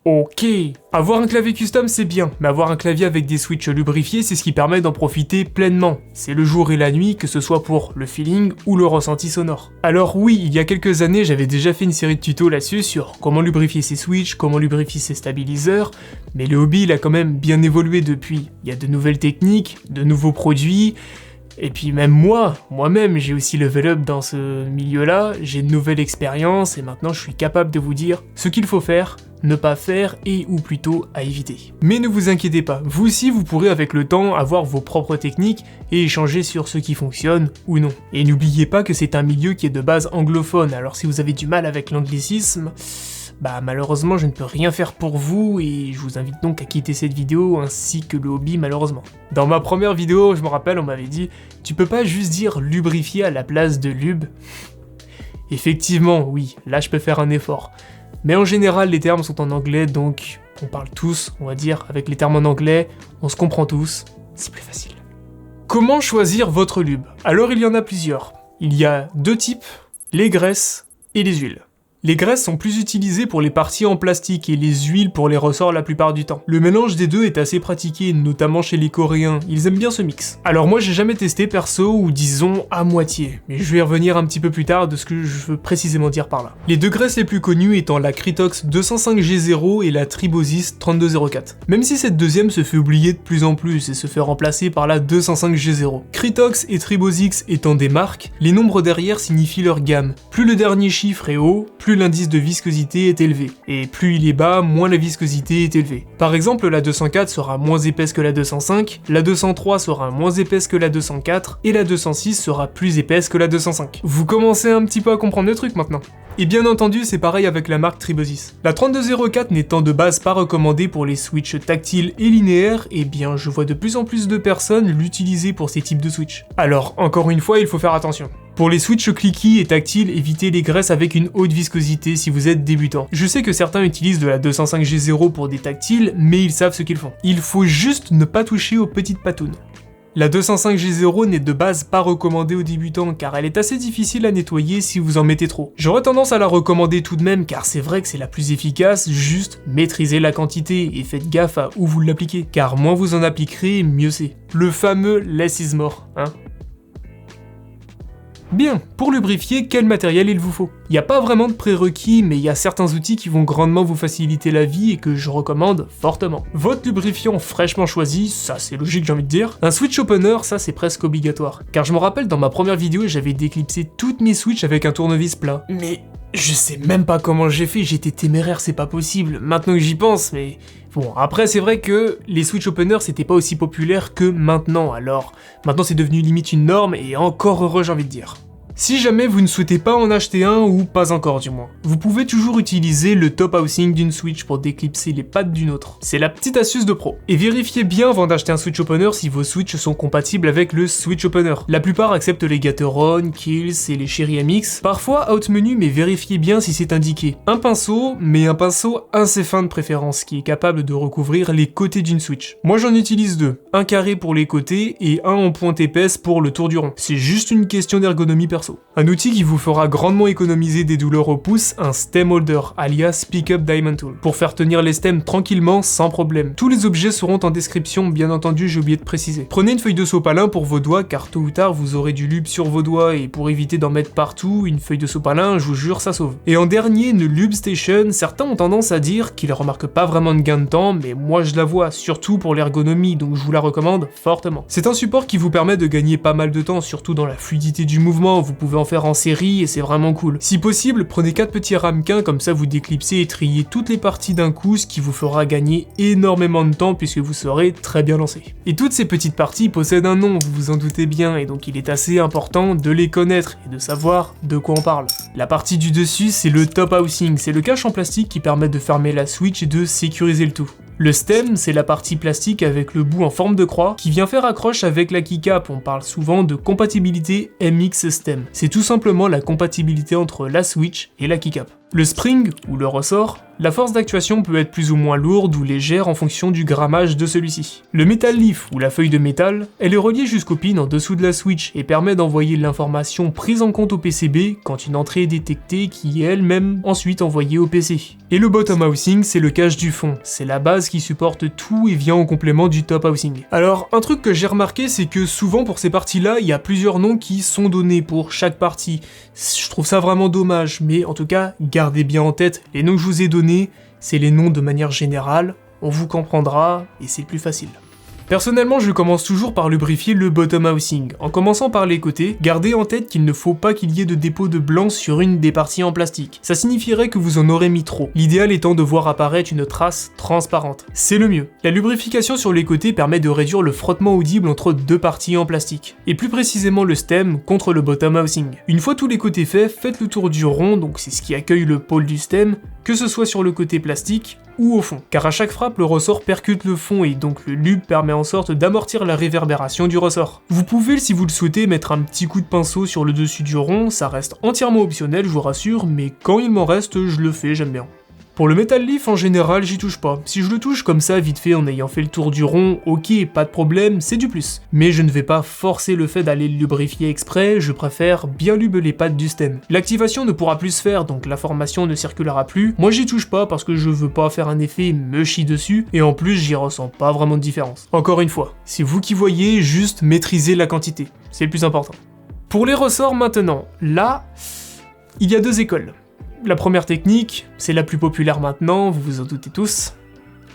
Ok, avoir un clavier custom c'est bien, mais avoir un clavier avec des switches lubrifiés c'est ce qui permet d'en profiter pleinement. C'est le jour et la nuit, que ce soit pour le feeling ou le ressenti sonore. Alors oui, il y a quelques années j'avais déjà fait une série de tutos là-dessus sur comment lubrifier ses switches, comment lubrifier ses stabiliseurs, mais le hobby il a quand même bien évolué depuis. Il y a de nouvelles techniques, de nouveaux produits, et puis même moi-même j'ai aussi level up dans ce milieu-là, j'ai de nouvelles expériences et maintenant je suis capable de vous dire ce qu'il faut faire, ne pas faire et ou plutôt à éviter. Mais ne vous inquiétez pas, vous aussi vous pourrez avec le temps avoir vos propres techniques et échanger sur ce qui fonctionne ou non. Et n'oubliez pas que c'est un milieu qui est de base anglophone, alors si vous avez du mal avec l'anglicisme, bah malheureusement je ne peux rien faire pour vous et je vous invite donc à quitter cette vidéo ainsi que le hobby malheureusement. Dans ma première vidéo, je me rappelle, on m'avait dit « Tu peux pas juste dire lubrifier à la place de lube ?» Effectivement, oui, là je peux faire un effort. Mais en général, les termes sont en anglais, donc on parle tous, on va dire, avec les termes en anglais, on se comprend tous, c'est plus facile. Comment choisir votre lube? Alors il y en a plusieurs. Il y a deux types, les graisses et les huiles. Les graisses sont plus utilisées pour les parties en plastique et les huiles pour les ressorts la plupart du temps. Le mélange des deux est assez pratiqué, notamment chez les Coréens, ils aiment bien ce mix. Alors moi j'ai jamais testé perso, ou disons à moitié, mais je vais y revenir un petit peu plus tard de ce que je veux précisément dire par là. Les deux graisses les plus connues étant la Kritox 205G0 et la Tribosys 3204. Même si cette deuxième se fait oublier de plus en plus et se fait remplacer par la 205G0. Kritox et Tribosys étant des marques, les nombres derrière signifient leur gamme. Plus le dernier chiffre est haut, plus l'indice de viscosité est élevé, et plus il est bas, moins la viscosité est élevée. Par exemple, la 204 sera moins épaisse que la 205, la 203 sera moins épaisse que la 204, et la 206 sera plus épaisse que la 205. Vous commencez un petit peu à comprendre le truc maintenant. Et bien entendu, c'est pareil avec la marque Tribosys. La 3204 n'étant de base pas recommandée pour les switches tactiles et linéaires, et bien je vois de plus en plus de personnes l'utiliser pour ces types de switch. Alors, encore une fois, il faut faire attention. Pour les switches clicky et tactiles, évitez les graisses avec une haute viscosité si vous êtes débutant. Je sais que certains utilisent de la 205G0 pour des tactiles, mais ils savent ce qu'ils font. Il faut juste ne pas toucher aux petites patounes. La 205G0 n'est de base pas recommandée aux débutants car elle est assez difficile à nettoyer si vous en mettez trop. J'aurais tendance à la recommander tout de même car c'est vrai que c'est la plus efficace, juste maîtrisez la quantité et faites gaffe à où vous l'appliquez, car moins vous en appliquerez, mieux c'est. Le fameux less is more, hein. Bien, pour lubrifier, quel matériel il vous faut? Il n'y a pas vraiment de prérequis, mais il y a certains outils qui vont grandement vous faciliter la vie et que je recommande fortement. Votre lubrifiant fraîchement choisi, ça c'est logique j'ai envie de dire. Un switch opener, ça c'est presque obligatoire. Car je me rappelle dans ma première vidéo, j'avais déclipsé toutes mes switches avec un tournevis plat. Mais je sais même pas comment j'ai fait, j'étais téméraire, c'est pas possible. Maintenant que j'y pense, mais... Bon, après c'est vrai que les switch openers c'était pas aussi populaire que maintenant, alors maintenant c'est devenu limite une norme et encore heureux j'ai envie de dire. Si jamais vous ne souhaitez pas en acheter un, ou pas encore du moins, vous pouvez toujours utiliser le top housing d'une Switch pour déclipser les pattes d'une autre. C'est la petite astuce de pro. Et vérifiez bien avant d'acheter un Switch Opener si vos Switch sont compatibles avec le Switch Opener. La plupart acceptent les Gateron, Kills et les Cherry MX. Parfois out menu, mais vérifiez bien si c'est indiqué. Un pinceau, mais un pinceau assez fin de préférence, qui est capable de recouvrir les côtés d'une Switch. Moi j'en utilise deux, un carré pour les côtés et un en pointe épaisse pour le tour du rond. C'est juste une question d'ergonomie perso. Un outil qui vous fera grandement économiser des douleurs au pouce, un stem holder, alias Pick-up Diamond Tool, pour faire tenir les stems tranquillement sans problème. Tous les objets seront en description, bien entendu j'ai oublié de préciser. Prenez une feuille de sopalin pour vos doigts car tôt ou tard vous aurez du lube sur vos doigts et pour éviter d'en mettre partout, une feuille de sopalin, je vous jure ça sauve. Et en dernier, une lube station, certains ont tendance à dire qu'ils remarquent pas vraiment de gain de temps, mais moi je la vois, surtout pour l'ergonomie, donc je vous la recommande fortement. C'est un support qui vous permet de gagner pas mal de temps, surtout dans la fluidité du mouvement, vous pouvez en faire en série et c'est vraiment cool. Si possible, prenez 4 petits ramequins, comme ça vous déclipsez et triez toutes les parties d'un coup, ce qui vous fera gagner énormément de temps puisque vous serez très bien lancé. Et toutes ces petites parties possèdent un nom, vous vous en doutez bien, et donc il est assez important de les connaître et de savoir de quoi on parle. La partie du dessus, c'est le top housing, c'est le cache en plastique qui permet de fermer la Switch et de sécuriser le tout. Le stem, c'est la partie plastique avec le bout en forme de croix qui vient faire accroche avec la keycap. On parle souvent de compatibilité MX stem. C'est tout simplement la compatibilité entre la Switch et la keycap. Le spring, ou le ressort, la force d'actuation peut être plus ou moins lourde ou légère en fonction du grammage de celui-ci. Le metal leaf, ou la feuille de métal, elle est reliée jusqu'au pin en dessous de la switch et permet d'envoyer l'information prise en compte au PCB quand une entrée est détectée qui est elle-même ensuite envoyée au PC. Et le bottom housing, c'est le cache du fond, c'est la base qui supporte tout et vient en complément du top housing. Alors, un truc que j'ai remarqué, c'est que souvent pour ces parties-là, il y a plusieurs noms qui sont donnés pour chaque partie. Je trouve ça vraiment dommage, mais en tout cas, gardez bien en tête, les noms que je vous ai donnés, c'est les noms de manière générale, on vous comprendra et c'est plus facile. Personnellement, je commence toujours par lubrifier le bottom housing. En commençant par les côtés, gardez en tête qu'il ne faut pas qu'il y ait de dépôt de blanc sur une des parties en plastique. Ça signifierait que vous en aurez mis trop. L'idéal étant de voir apparaître une trace transparente. C'est le mieux. La lubrification sur les côtés permet de réduire le frottement audible entre deux parties en plastique. Et plus précisément le stem contre le bottom housing. Une fois tous les côtés faits, faites le tour du rond, donc c'est ce qui accueille le pôle du stem, que ce soit sur le côté plastique ou au fond. Car à chaque frappe, le ressort percute le fond et donc le lube permet en sorte d'amortir la réverbération du ressort. Vous pouvez, si vous le souhaitez, mettre un petit coup de pinceau sur le dessus du rond, ça reste entièrement optionnel, je vous rassure, mais quand il m'en reste, je le fais, j'aime bien. Pour le metal leaf, en général, j'y touche pas. Si je le touche comme ça, vite fait, en ayant fait le tour du rond, ok, pas de problème, c'est du plus. Mais je ne vais pas forcer le fait d'aller le lubrifier exprès, je préfère bien lube les pattes du stem. L'activation ne pourra plus se faire, donc l'information ne circulera plus. Moi, j'y touche pas parce que je veux pas faire un effet me chie dessus, et en plus, j'y ressens pas vraiment de différence. Encore une fois, c'est vous qui voyez, juste maîtrisez la quantité. C'est le plus important. Pour les ressorts maintenant, là, il y a deux écoles. La première technique, c'est la plus populaire maintenant, vous vous en doutez tous,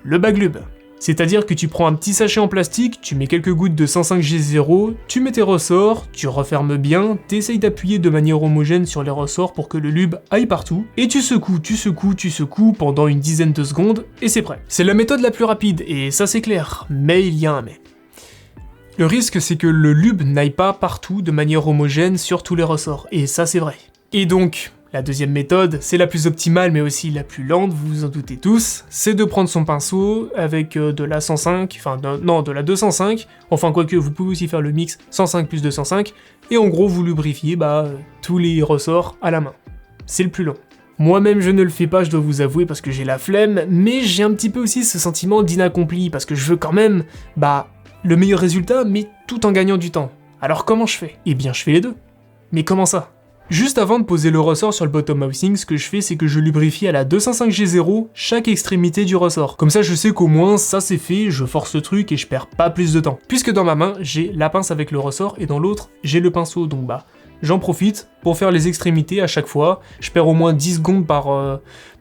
le baglube. C'est-à-dire que tu prends un petit sachet en plastique, tu mets quelques gouttes de 105G0, tu mets tes ressorts, tu refermes bien, t'essayes d'appuyer de manière homogène sur les ressorts pour que le lube aille partout, et tu secoues, tu secoues, tu secoues pendant une dizaine de secondes, et c'est prêt. C'est la méthode la plus rapide, et ça c'est clair, mais il y a un mais. Le risque c'est que le lube n'aille pas partout de manière homogène sur tous les ressorts, et ça c'est vrai. Et donc, la deuxième méthode, c'est la plus optimale mais aussi la plus lente, vous vous en doutez tous, c'est de prendre son pinceau avec de la 105, de la 205, enfin quoique vous pouvez aussi faire le mix 105 plus 205, et en gros vous lubrifiez tous les ressorts à la main. C'est le plus long. Moi-même je ne le fais pas, je dois vous avouer, parce que j'ai la flemme, mais j'ai un petit peu aussi ce sentiment d'inaccompli, parce que je veux quand même, le meilleur résultat, mais tout en gagnant du temps. Alors comment je fais ? Eh bien je fais les deux. Mais comment ça ? Juste avant de poser le ressort sur le bottom housing, ce que je fais c'est que je lubrifie à la 205G0 chaque extrémité du ressort. Comme ça je sais qu'au moins ça c'est fait, je force le truc et je perds pas plus de temps. Puisque dans ma main j'ai la pince avec le ressort et dans l'autre j'ai le pinceau, donc j'en profite pour faire les extrémités à chaque fois. Je perds au moins 10 secondes par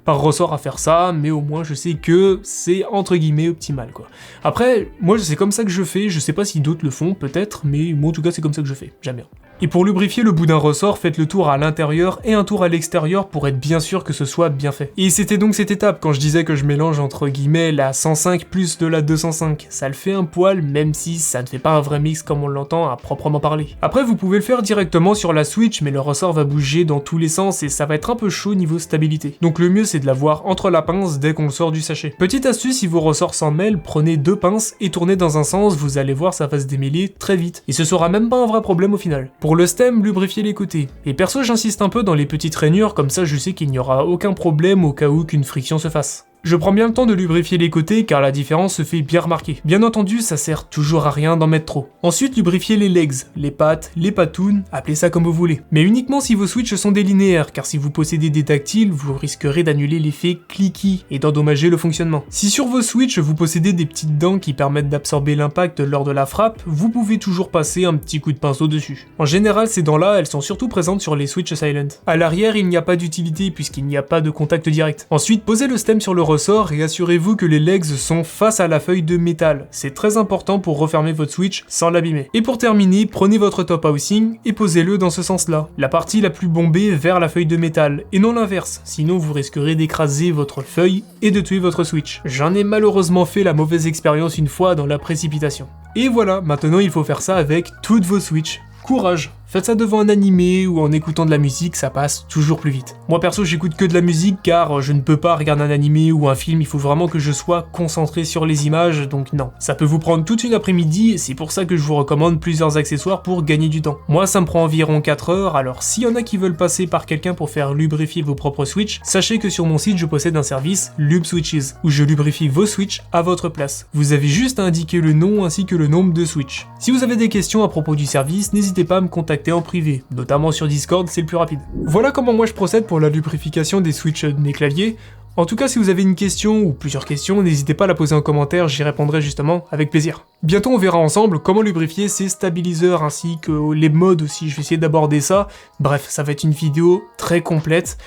ressort à faire ça, mais au moins je sais que c'est entre guillemets optimal quoi. Après, moi c'est comme ça que je fais, je sais pas si d'autres le font peut-être, mais moi en tout cas c'est comme ça que je fais, j'aime bien. Et pour lubrifier le bout d'un ressort, faites le tour à l'intérieur et un tour à l'extérieur pour être bien sûr que ce soit bien fait. Et c'était donc cette étape quand je disais que je mélange entre guillemets la 105 plus de la 205. Ça le fait un poil, même si ça ne fait pas un vrai mix comme on l'entend à proprement parler. Après vous pouvez le faire directement sur la Switch, mais le ressort va bouger dans tous les sens et ça va être un peu chaud niveau stabilité. Donc le mieux c'est de l'avoir entre la pince dès qu'on le sort du sachet. Petite astuce, si vos ressorts s'en mêlent, prenez deux pinces et tournez dans un sens, vous allez voir ça va se démêler très vite. Et ce sera même pas un vrai problème au final. Pour le stem, lubrifiez les côtés. Et perso j'insiste un peu dans les petites rainures, comme ça je sais qu'il n'y aura aucun problème au cas où qu'une friction se fasse. Je prends bien le temps de lubrifier les côtés car la différence se fait bien remarquer. Bien entendu, ça sert toujours à rien d'en mettre trop. Ensuite, lubrifiez les legs, les pattes, les patounes, appelez ça comme vous voulez. Mais uniquement si vos switches sont des linéaires, car si vous possédez des tactiles, vous risquerez d'annuler l'effet clicky et d'endommager le fonctionnement. Si sur vos switches vous possédez des petites dents qui permettent d'absorber l'impact lors de la frappe, vous pouvez toujours passer un petit coup de pinceau dessus. En général, ces dents-là, elles sont surtout présentes sur les switches silent. À l'arrière, il n'y a pas d'utilité puisqu'il n'y a pas de contact direct. Ensuite, posez le stem sur le ressort et assurez-vous que les legs sont face à la feuille de métal. C'est très important pour refermer votre switch sans l'abîmer. Et pour terminer, prenez votre top housing et posez-le dans ce sens-là. La partie la plus bombée vers la feuille de métal, et non l'inverse, sinon vous risquerez d'écraser votre feuille et de tuer votre switch. J'en ai malheureusement fait la mauvaise expérience une fois dans la précipitation. Et voilà, maintenant il faut faire ça avec toutes vos switches. Courage, Faites ça devant un animé ou en écoutant de la musique, ça passe toujours plus vite. Moi perso, j'écoute que de la musique car je ne peux pas regarder un animé ou un film, il faut vraiment que je sois concentré sur les images, donc non. Ça peut vous prendre toute une après-midi et c'est pour ça que je vous recommande plusieurs accessoires pour gagner du temps. Moi, ça me prend environ 4 heures, alors s'il y en a qui veulent passer par quelqu'un pour faire lubrifier vos propres Switch, sachez que sur mon site, je possède un service Lube Switches, où je lubrifie vos Switch à votre place. Vous avez juste à indiquer le nom ainsi que le nombre de Switch. Si vous avez des questions à propos du service, n'hésitez pas à me contacter en privé, notamment sur Discord, c'est le plus rapide. Voilà comment moi je procède pour la lubrification des Switch de mes claviers. En tout cas, si vous avez une question ou plusieurs questions, n'hésitez pas à la poser en commentaire, j'y répondrai justement avec plaisir. Bientôt on verra ensemble comment lubrifier ces stabiliseurs ainsi que les modes aussi, je vais essayer d'aborder ça. Bref, ça va être une vidéo très complète.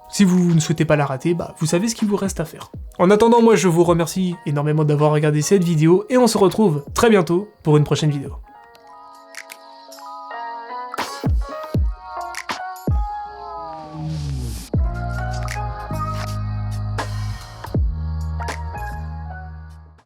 Si vous ne souhaitez pas la rater, vous savez ce qu'il vous reste à faire. En attendant, moi je vous remercie énormément d'avoir regardé cette vidéo et on se retrouve très bientôt pour une prochaine vidéo.